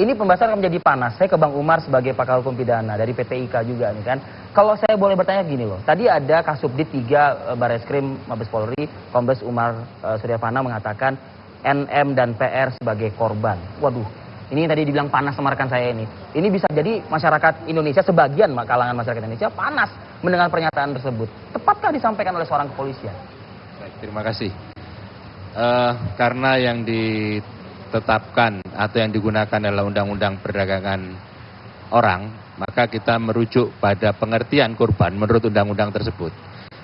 ini pembahasan akan menjadi panas. Saya ke Bang Umar sebagai pakar hukum pidana dari PPIK juga nih kan. Kalau saya boleh bertanya gini loh, tadi ada Kasubdit 3 Barreskrim Mabes Polri, Kombes Umar Suryavana mengatakan NM dan PR sebagai korban. Waduh, ini tadi dibilang panas sama rekan saya ini. Ini bisa jadi masyarakat Indonesia, sebagian kalangan masyarakat Indonesia panas mendengar pernyataan tersebut. Tepatkah disampaikan oleh seorang kepolisian? Baik, terima kasih. Karena yang ditetapkan atau yang digunakan adalah Undang-Undang Perdagangan Orang, maka kita merujuk pada pengertian korban menurut undang-undang tersebut.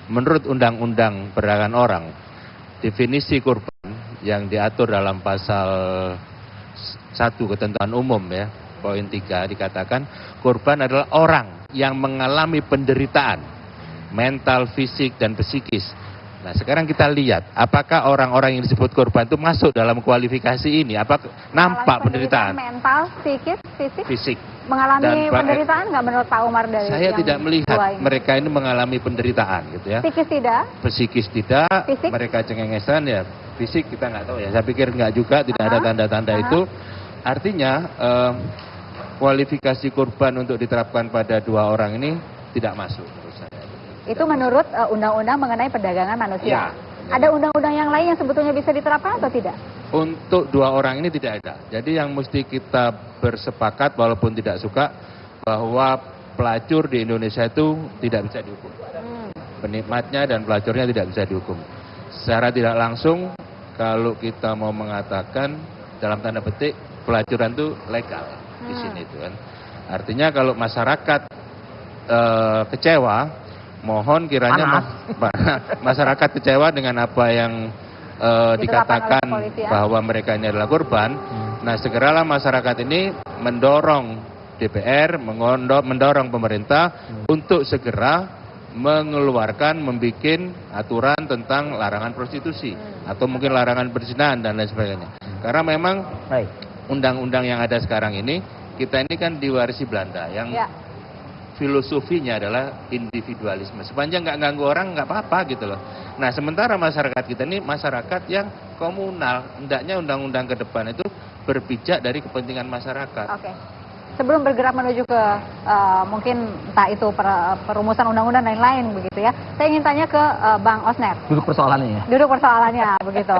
Menurut Undang-Undang Perdagangan Orang, definisi korban yang diatur dalam pasal 1 ketentuan umum ya, poin 3 dikatakan korban adalah orang yang mengalami penderitaan mental, fisik, dan psikis. Nah, sekarang kita lihat apakah orang-orang yang disebut korban itu masuk dalam kualifikasi ini, apa nampak penderitaan mental, psikis, fisik. Mengalami penderitaan nggak menurut Pak Umar dari saya tidak melihat mereka ini mengalami penderitaan gitu ya. Psikis tidak? Psikis tidak, fisik? Mereka cengengesan ya, fisik kita nggak tahu ya. Saya pikir nggak juga, tidak ada tanda-tanda itu. Artinya kualifikasi korban untuk diterapkan pada 2 orang ini tidak masuk menurut saya. Itu menurut undang-undang mengenai perdagangan manusia. Ya. Ada undang-undang yang lain yang sebetulnya bisa diterapkan atau tidak? Untuk 2 orang ini tidak ada. Jadi yang mesti kita bersepakat walaupun tidak suka bahwa pelacur di Indonesia itu tidak bisa dihukum. Penikmatnya dan pelacurnya tidak bisa dihukum. Secara tidak langsung kalau kita mau mengatakan dalam tanda petik pelacuran itu legal di sini itu kan. Artinya kalau masyarakat kecewa, mohon kiranya masyarakat kecewa dengan apa yang dikatakan bahwa mereka ini adalah korban. Nah, segeralah masyarakat ini mendorong DPR, mendorong pemerintah untuk segera mengeluarkan, membuat aturan tentang larangan prostitusi atau mungkin larangan perzinahan dan lain sebagainya. Karena memang undang-undang yang ada sekarang ini, kita ini kan diwarisi Belanda yang filosofinya adalah individualisme. Sepanjang nggak ganggu orang nggak apa-apa gitu loh. Nah, sementara masyarakat kita ini masyarakat yang komunal. Hendaknya undang-undang ke depan itu berpijak dari kepentingan masyarakat. Oke. Sebelum bergerak menuju ke mungkin entah itu perumusan undang-undang dan lain-lain begitu ya. Saya ingin tanya ke Bang Osner. Duduk persoalannya ya. Duduk persoalannya begitu.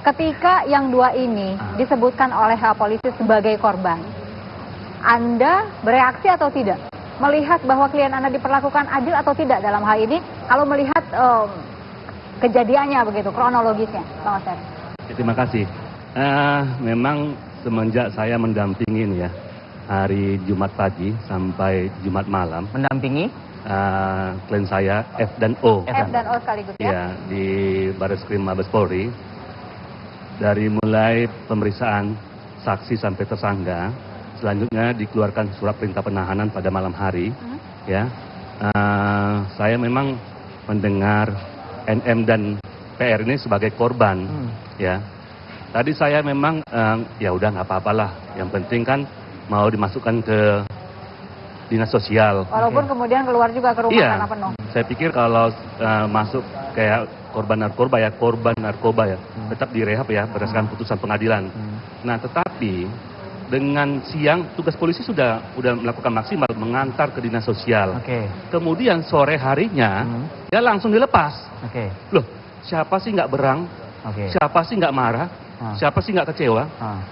Ketika yang 2 ini disebutkan oleh polisi sebagai korban, Anda bereaksi atau tidak? Melihat bahwa klien Anda diperlakukan adil atau tidak dalam hal ini, kalau melihat kejadiannya begitu, kronologisnya, Bang Osner. Terima kasih. Memang semenjak saya mendampingi ya, hari Jumat pagi sampai Jumat malam. Mendampingi? Klien saya F dan O. F dan O sekaligus ya? Ya, di Barreskrim Mabes Polri. Dari mulai pemeriksaan saksi sampai tersangka, selanjutnya dikeluarkan surat perintah penahanan pada malam hari. Ya, saya memang mendengar NM dan PR ini sebagai korban. Ya, tadi saya memang ya udah nggak apa-apalah. Yang penting kan mau dimasukkan ke dinas sosial. Walaupun kemudian keluar juga ke rumah karena penuh. Saya pikir kalau masuk kayak korban narkoba ya, tetap direhab ya berdasarkan putusan pengadilan. Nah, tetapi dengan siang tugas polisi sudah melakukan maksimal mengantar ke dinas sosial. Kemudian sore harinya dia langsung dilepas. Loh, siapa sih nggak berang? Siapa sih nggak marah? Siapa sih nggak kecewa?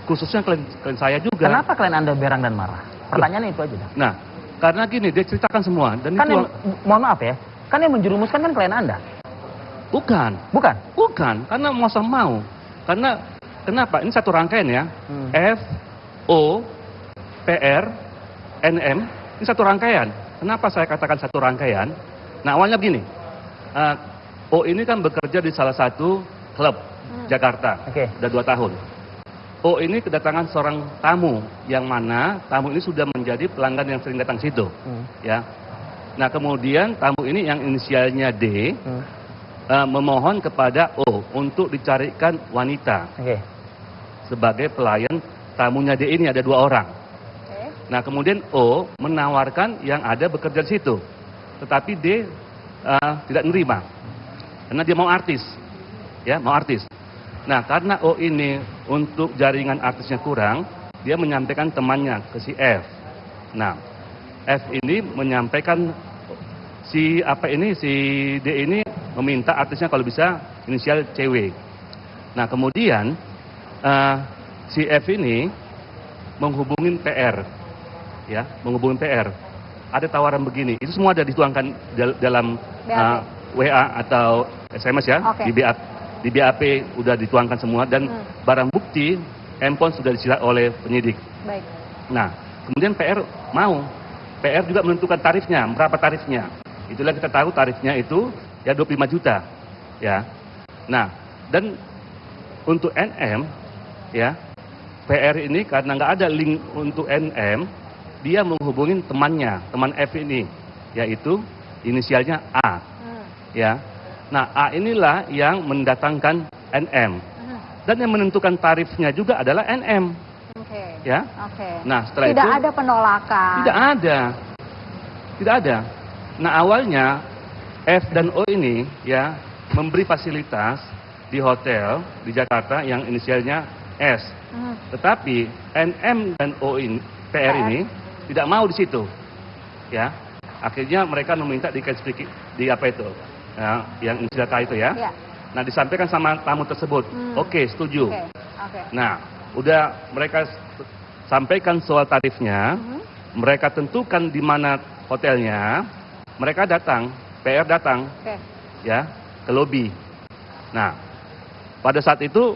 Khususnya klien saya juga. Kenapa klien Anda berang dan marah? Pertanyaannya itu aja dah. Nah, karena gini, dia ceritakan semua. Dan kan itu mohon maaf ya, kan yang menjerumuskan kan klien Anda. Bukan, karena mau. Karena kenapa? Ini satu rangkaian ya. F, O, PR, NM, ini satu rangkaian. Kenapa saya katakan satu rangkaian? Nah, awalnya begini. O ini kan bekerja di salah satu klub Jakarta, udah 2 tahun. O ini kedatangan seorang tamu, yang mana tamu ini sudah menjadi pelanggan yang sering datang situ. Ya. Nah, kemudian tamu ini yang inisialnya D, memohon kepada O untuk dicarikan wanita sebagai pelayan tamunya D ini, ada 2 orang. Nah, kemudian O menawarkan yang ada bekerja di situ, tetapi D tidak menerima karena dia mau artis, ya mau artis. Nah, karena O ini untuk jaringan artisnya kurang, dia menyampaikan temannya ke si F. Nah, F ini menyampaikan si D ini meminta artisnya kalau bisa inisial CW. Nah, kemudian si F ini menghubungin PR, ya, menghubungin PR. Ada tawaran begini, itu semua ada dituangkan dalam WA atau SMS ya, Oke. di BAP udah dituangkan semua dan barang bukti handphone sudah disita oleh penyidik. Baik. Nah, kemudian PR mau, PR juga menentukan tarifnya, berapa tarifnya. Itulah kita tahu tarifnya itu ya 25 juta, ya. Nah, dan untuk NM, ya, PR ini karena nggak ada link untuk NM, dia menghubungin temannya, teman F ini, yaitu inisialnya A, ya. Nah, A inilah yang mendatangkan NM, dan yang menentukan tarifnya juga adalah NM, Oke. ya. Oke. Nah, setelah Tidak itu ada penolakan. tidak ada. Nah, awalnya F dan O ini ya memberi fasilitas di hotel di Jakarta yang inisialnya S. Tetapi NM dan O ini, PR ini tidak mau di situ. Ya. Akhirnya mereka meminta di apa itu? Ya, yang inisial K itu ya. Ya. Nah, disampaikan sama tamu tersebut. Oke, setuju. Oke. Nah, udah mereka sampaikan soal tarifnya, mereka tentukan di mana hotelnya, mereka datang, PR datang, ya, ke lobi. Nah, pada saat itu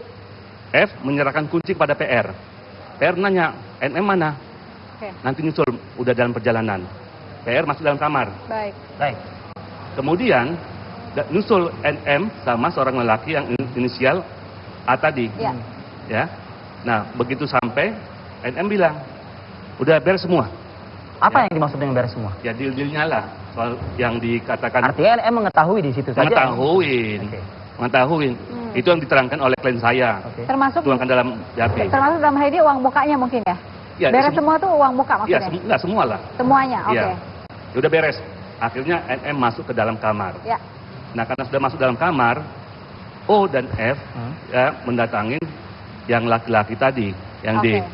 F menyerahkan kunci pada PR. PR nanya, NM mana? Nanti nyusul, udah dalam perjalanan. PR masuk dalam kamar. Baik. Kemudian nyusul NM sama seorang lelaki yang inisial A tadi. Ya. Ya. Nah, begitu sampai NM bilang, udah beres semua. Apa yang dimaksud dengan beres semua? Ya deal-dealnya lah, soal yang dikatakan. Artinya NM mengetahui di situ saja. Mengetahuin. Itu yang diterangkan oleh klien saya. Termasuk Tuangkan dalam BAP. termasuk dalam hal ini uang mukanya mungkin ya? Ya, Beres semua tuh uang muka Ya, maksudnya? semua lah. Semuanya, oke. Ya. Udah beres. Akhirnya NM masuk ke dalam kamar. Ya. Nah, karena sudah masuk dalam kamar, O dan F ya, mendatangin yang laki-laki tadi, yang D,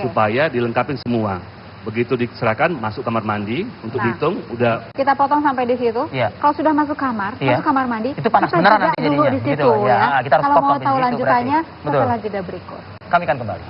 supaya dilengkapin semua. Begitu diserahkan, masuk kamar mandi untuk dihitung, udah. Kita potong sampai di situ. Iya. Kalau sudah masuk kamar, masuk kamar mandi, itu panas kita beneran jeda nanti dulu jadinya. di situ Gitu, ya. Kita harus Kalau stop mau sampai tahu di situ lanjutannya, berarti. Betul. setelah jeda berikut. Kami akan kembali.